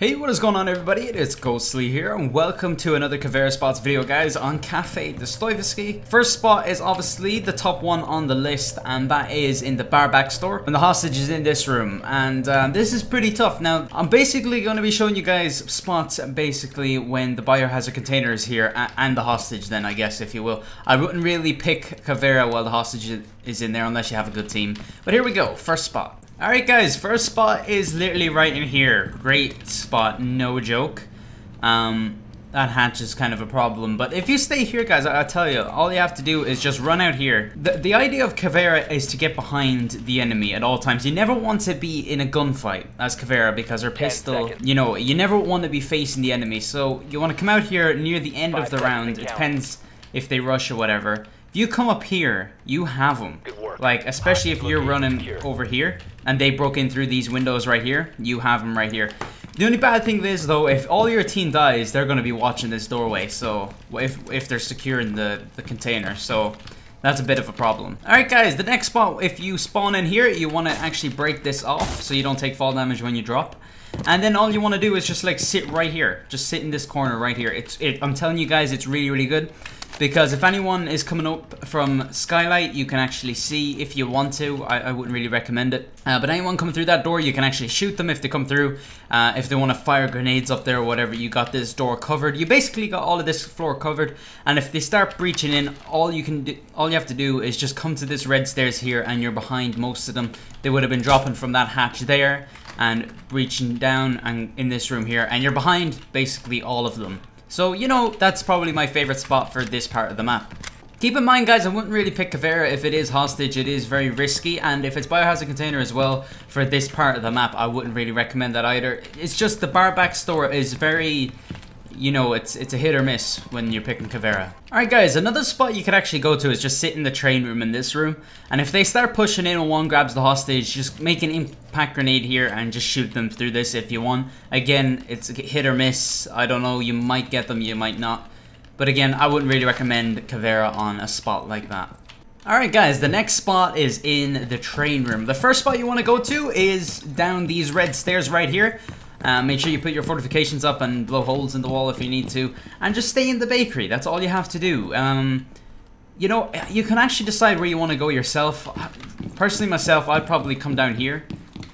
Hey, what is going on everybody? It is Ghostly here and welcome to another Caveira spots video guys on KAFE Dostovesky. First spot is obviously the top one on the list and that is in the barback store when the hostage is in this room, and this is pretty tough. Now I'm basically going to be showing you guys spots basically when the biohazard container is here and the hostage then, I guess, if you will. I wouldn't really pick Caveira while the hostage is in there unless you have a good team, but here we go. First spot. Alright guys, first spot is literally right in here. Great spot, no joke. That hatch is kind of a problem, but if you stay here guys, I'll tell you, all you have to do is just run out here. The idea of Caveira is to get behind the enemy at all times. You never want to be in a gunfight as Caveira because her pistol, you know, you never want to be facing the enemy. So you want to come out here near the end of the round. It depends if they rush or whatever. If you come up here, you have them. Like, especially if you're running over here and they broke in through these windows right here, you have them right here. The only bad thing is though, if all your team dies, they're going to be watching this doorway. So if they're securing the container, so that's a bit of a problem. Alright guys, the next spot, if you spawn in here, you want to actually break this off so you don't take fall damage when you drop. And then all you want to do is just like sit right here. Just sit in this corner right here. I'm telling you guys, it's really, really good. Because if anyone is coming up from Skylight, you can actually see if you want to. I wouldn't really recommend it. But anyone coming through that door, you can actually shoot them if they come through. If they want to fire grenades up there or whatever, you got this door covered. You basically got all of this floor covered. And if they start breaching in, all you have to do is just come to this red stairs here and you're behind most of them. They would have been dropping from that hatch there and breaching down and in this room here. And you're behind basically all of them. So, you know, that's probably my favorite spot for this part of the map. Keep in mind, guys, I wouldn't really pick Caveira if it is hostage. It is very risky, and if it's biohazard container as well for this part of the map, I wouldn't really recommend that either. It's just the barback store is very, you know, it's a hit or miss when you're picking Caveira. Alright guys, another spot you could actually go to is just sit in the train room in this room. And if they start pushing in and one grabs the hostage, just make an impact grenade here and just shoot them through this if you want. Again, it's a hit or miss. I don't know, you might get them, you might not. But again, I wouldn't really recommend Caveira on a spot like that. Alright guys, the next spot is in the train room. The first spot you want to go to is down these red stairs right here. Make sure you put your fortifications up and blow holes in the wall if you need to. And just stay in the bakery. That's all you have to do. You know, you can actually decide where you want to go yourself. Personally, myself, I'd probably come down here.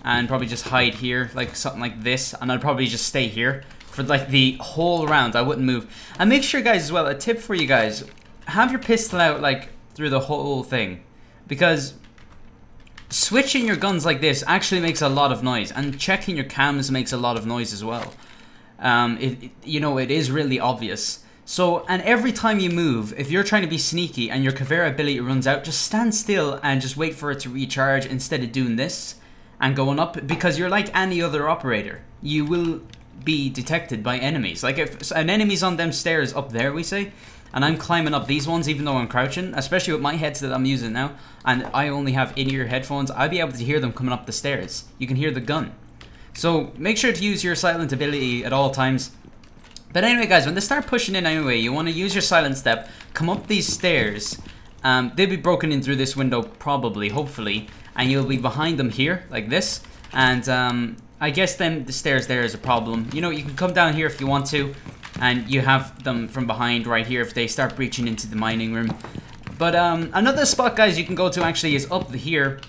And probably just hide here, like something like this. And I'd probably just stay here for like the whole round. I wouldn't move. And make sure, guys, as well, a tip for you guys. Have your pistol out, like, through the whole thing. Because switching your guns like this actually makes a lot of noise, and checking your cams makes a lot of noise as well. You know, it is really obvious. So, and every time you move, if you're trying to be sneaky and your Caveira ability runs out, just stand still and just wait for it to recharge instead of doing this and going up, because you're like any other operator. You will be detected by enemies. Like if an enemy's on them stairs up there, we say, and I'm climbing up these ones even though I'm crouching, especially with my headset that I'm using now, and I only have in-ear headphones, I'll be able to hear them coming up the stairs. You can hear the gun. So make sure to use your silent ability at all times. But anyway guys, when they start pushing in anyway, you want to use your silent step, come up these stairs. They'll be broken in through this window probably, hopefully, and you'll be behind them here, like this. And I guess then the stairs there is a problem. You know, you can come down here if you want to, and you have them from behind right here if they start breaching into the mining room. But another spot, guys, you can go to actually is up here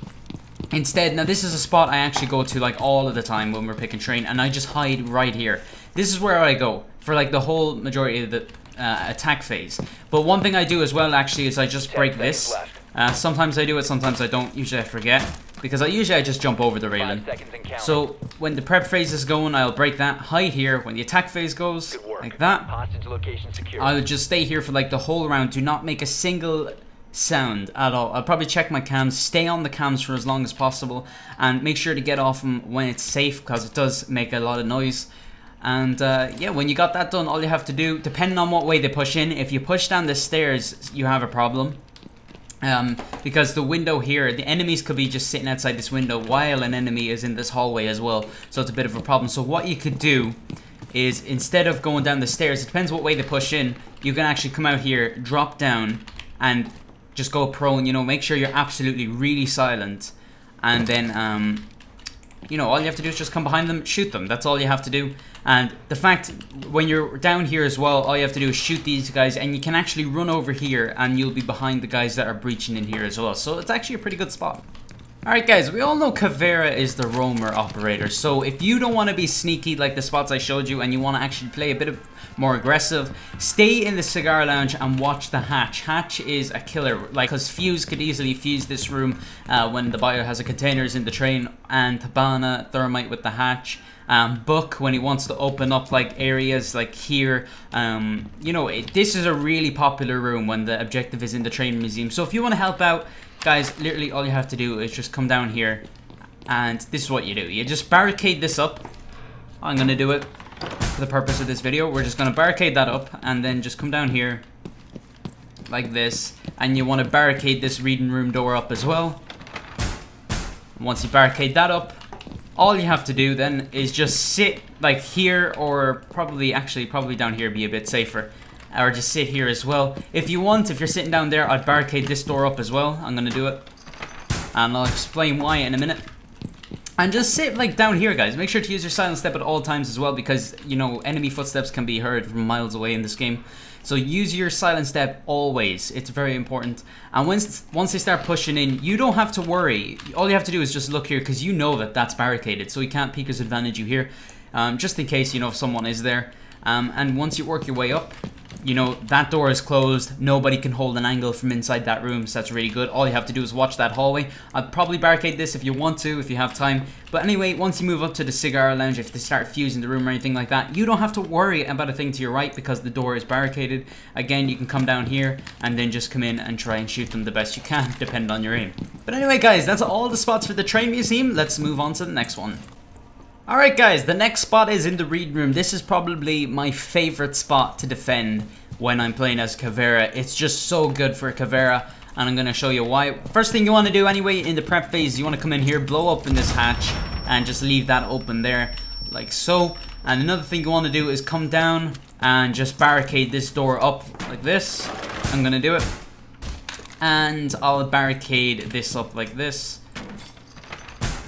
instead. Now this is a spot I actually go to like all of the time when we're picking train, and I just hide right here. This is where I go for like the whole majority of the attack phase. But one thing I do as well actually is I just break this. Sometimes I do it, sometimes I don't. Usually I forget, because I just jump over the railing. So when the prep phase is going, I'll break that, hide here. When the attack phase goes, like that, I'll just stay here for like the whole round. Do not make a single sound at all. I'll probably check my cams, stay on the cams for as long as possible, and make sure to get off them when it's safe, because it does make a lot of noise. And yeah, when you got that done, all you have to do, depending on what way they push in, if you push down the stairs, you have a problem. Because the window here, the enemies could be just sitting outside this window while an enemy is in this hallway as well, so it's a bit of a problem. So what you could do is, instead of going down the stairs, it depends what way they push in, you can actually come out here, drop down, and just go prone. You know, make sure you're absolutely really silent, and then you know, all you have to do is just come behind them, shoot them. That's all you have to do. And the fact, when you're down here as well, all you have to do is shoot these guys, and you can actually run over here, and you'll be behind the guys that are breaching in here as well. So it's actually a pretty good spot. Alright guys, we all know Caveira is the roamer operator, so if you don't want to be sneaky like the spots I showed you and you want to actually play a bit more aggressive, stay in the cigar lounge and watch the hatch. Hatch is a killer, like, because Fuse could easily fuse this room when the biohazard containers in the train, and Tabana thermite with the hatch. Book when he wants to open up like areas like here. You know, this is a really popular room when the objective is in the train museum. So if you want to help out, guys, literally all you have to do is just come down here, and this is what you do. You just barricade this up. I'm going to do it for the purpose of this video. We're just going to barricade that up, and then just come down here like this, and you want to barricade this reading room door up as well. Once you barricade that up, all you have to do then is just sit like here, or probably down here be a bit safer. Or just sit here as well. If you want, if you're sitting down there, I'd barricade this door up as well. I'm gonna do it, and I'll explain why in a minute. And just sit like down here, guys. Make sure to use your silent step at all times as well, because, you know, enemy footsteps can be heard from miles away in this game. So use your silent step always. It's very important. And once they start pushing in, you don't have to worry. All you have to do is just look here, because you know that that's barricaded, so he can't peek his advantage you here. Just in case, you know, if someone is there. And once you work your way up, you know, that door is closed. Nobody can hold an angle from inside that room, so that's really good. All you have to do is watch that hallway. I'd probably barricade this if you want to, if you have time. But anyway, once you move up to the cigar lounge, if they start fusing the room or anything like that, you don't have to worry about a thing to your right, because the door is barricaded. Again, you can come down here and then just come in and try and shoot them the best you can, depending on your aim. But anyway, guys, that's all the spots for the train museum. Let's move on to the next one. Alright guys, the next spot is in the read room. This is probably my favorite spot to defend when I'm playing as Caveira. It's just so good for Caveira, and I'm going to show you why. First thing you want to do anyway in the prep phase, you want to come in here, blow up in this hatch, and just leave that open there, like so. And another thing you want to do is come down and just barricade this door up like this. I'm going to do it. And I'll barricade this up like this.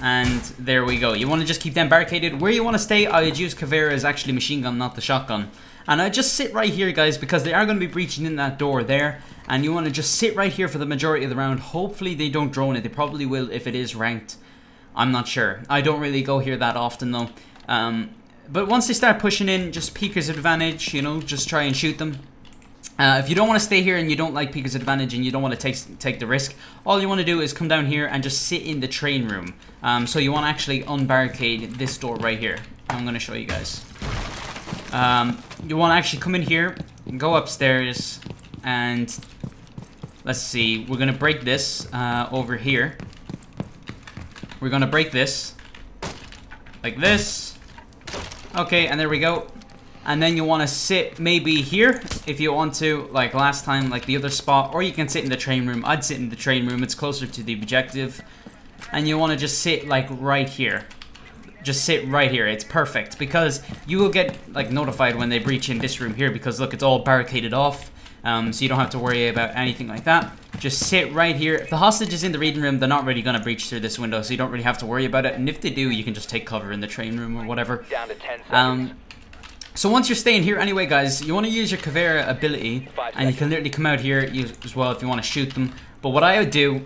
And there we go. You want to just keep them barricaded. Where you want to stay, I would use Caveira is actually machine gun, not the shotgun. And I just sit right here, guys, because they are going to be breaching in that door there. And you want to just sit right here for the majority of the round. Hopefully they don't drone it. They probably will if it is ranked. I'm not sure. I don't really go here that often though. But once they start pushing in, just peeker's advantage, you know, just try and shoot them. If you don't want to stay here and you don't like peeker's advantage and you don't want to take the risk, all you want to do is come down here and just sit in the train room. So you want to actually unbarricade this door right here. I'm going to show you guys. You want to actually come in here, go upstairs, and let's see, we're going to break this over here. We're going to break this like this. Okay, and there we go. And then you want to sit maybe here if you want to, like last time, like the other spot, or you can sit in the train room. I'd sit in the train room, it's closer to the objective. And you want to just sit like right here. Just sit right here, it's perfect, because you will get like notified when they breach in this room here, because look, it's all barricaded off. So you don't have to worry about anything like that. Just sit right here. If the hostage is in the reading room, they're not really going to breach through this window, so you don't really have to worry about it. And if they do, you can just take cover in the train room or whatever. Down to 10 seconds. So once you're staying here anyway, guys, you want to use your Caveira ability, and you can literally come out here as well if you want to shoot them. But what I would do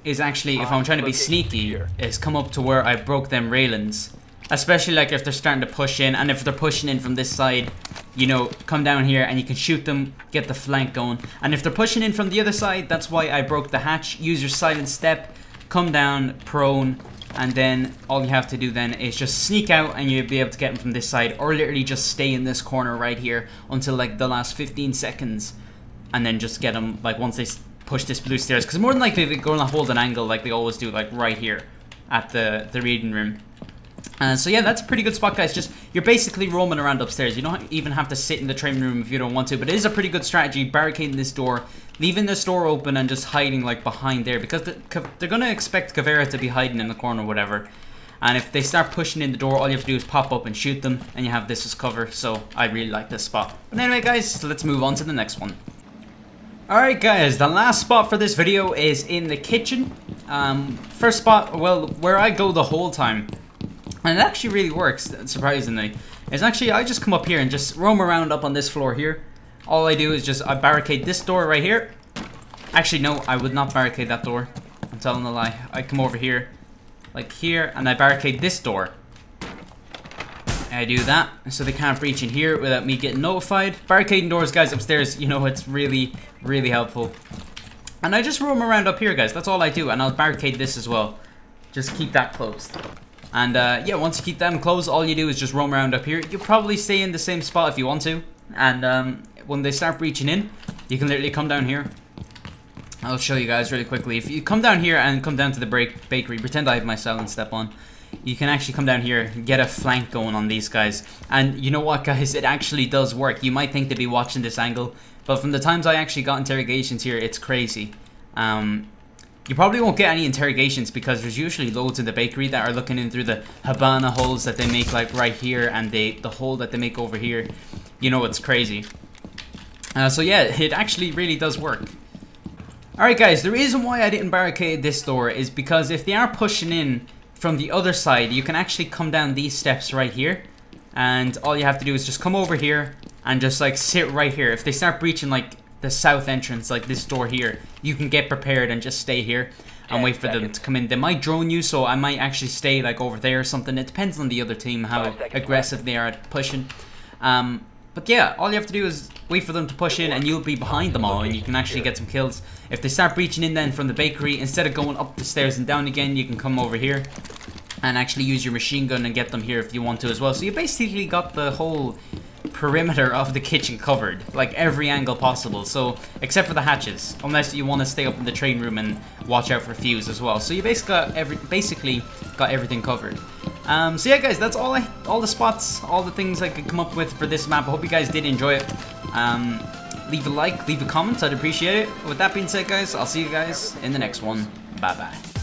is actually, if I'm trying to be sneaky, is come up to where I broke them railings. Especially like if they're starting to push in, and if they're pushing in from this side, you know, come down here and you can shoot them, get the flank going. And if they're pushing in from the other side, that's why I broke the hatch. Use your silent step, come down, prone, and then all you have to do then is just sneak out and you'll be able to get them from this side, or literally just stay in this corner right here until like the last 15 seconds, and then just get them like once they push this blue stairs, because more than likely they're going to hold an angle like they always do, like right here at the reading room. So yeah, that's a pretty good spot, guys. Just, you're basically roaming around upstairs. You don't even have to sit in the train room if you don't want to, but it is a pretty good strategy, barricading this door, leaving this door open and just hiding like behind there, because they're going to expect Caveira to be hiding in the corner or whatever. And if they start pushing in the door, all you have to do is pop up and shoot them, and you have this as cover. So I really like this spot. But anyway, guys, let's move on to the next one. Alright guys, the last spot for this video is in the kitchen. First spot, well, where I go the whole time. And it actually really works, surprisingly. It's actually, I just come up here and just roam around up on this floor here. All I do is just, I barricade this door right here. Actually, no, I would not barricade that door. I'm telling a lie. I come over here, like here, and I barricade this door. I do that, so they can't breach in here without me getting notified. Barricading doors, guys, upstairs, you know, it's really, really helpful. And I just roam around up here, guys. That's all I do, and I'll barricade this as well. Just keep that closed. And yeah, once you keep them closed, all you do is just roam around up here. You'll probably stay in the same spot if you want to. And when they start breaching in, you can literally come down here. I'll show you guys really quickly. If you come down here and come down to the bakery, pretend I have my silent step on. You can actually come down here, get a flank going on these guys. And you know what, guys? It actually does work. You might think to be watching this angle, but from the times I actually got interrogations here, it's crazy. You probably won't get any interrogations because there's usually loads in the bakery that are looking in through the Habana holes that they make, like right here, and the hole that they make over here. You know, it's crazy. So yeah, it actually really does work. Alright guys, the reason why I didn't barricade this door is because if they are pushing in from the other side, you can actually come down these steps right here. And all you have to do is just come over here and just like sit right here. If they start breaching like the south entrance, like this door here, you can get prepared and just stay here and wait for them to come in. They might drone you, so I might actually stay like over there or something. It depends on the other team, how aggressive they are at pushing. But yeah, all you have to do is wait for them to push in and you'll be behind them all and you can actually get some kills. If they start breaching in then from the bakery, instead of going up the stairs and down again, you can come over here and actually use your machine gun and get them here if you want to as well. So you basically got the whole perimeter of the kitchen covered, like every angle possible, so except for the hatches, unless you want to stay up in the train room and watch out for fuse as well. So you basically got everything covered. So yeah guys, that's all the spots, all the things I could come up with for this map. I hope you guys did enjoy it. Leave a like, leave a comment, I'd appreciate it. With that being said guys, I'll see you guys in the next one. Bye bye.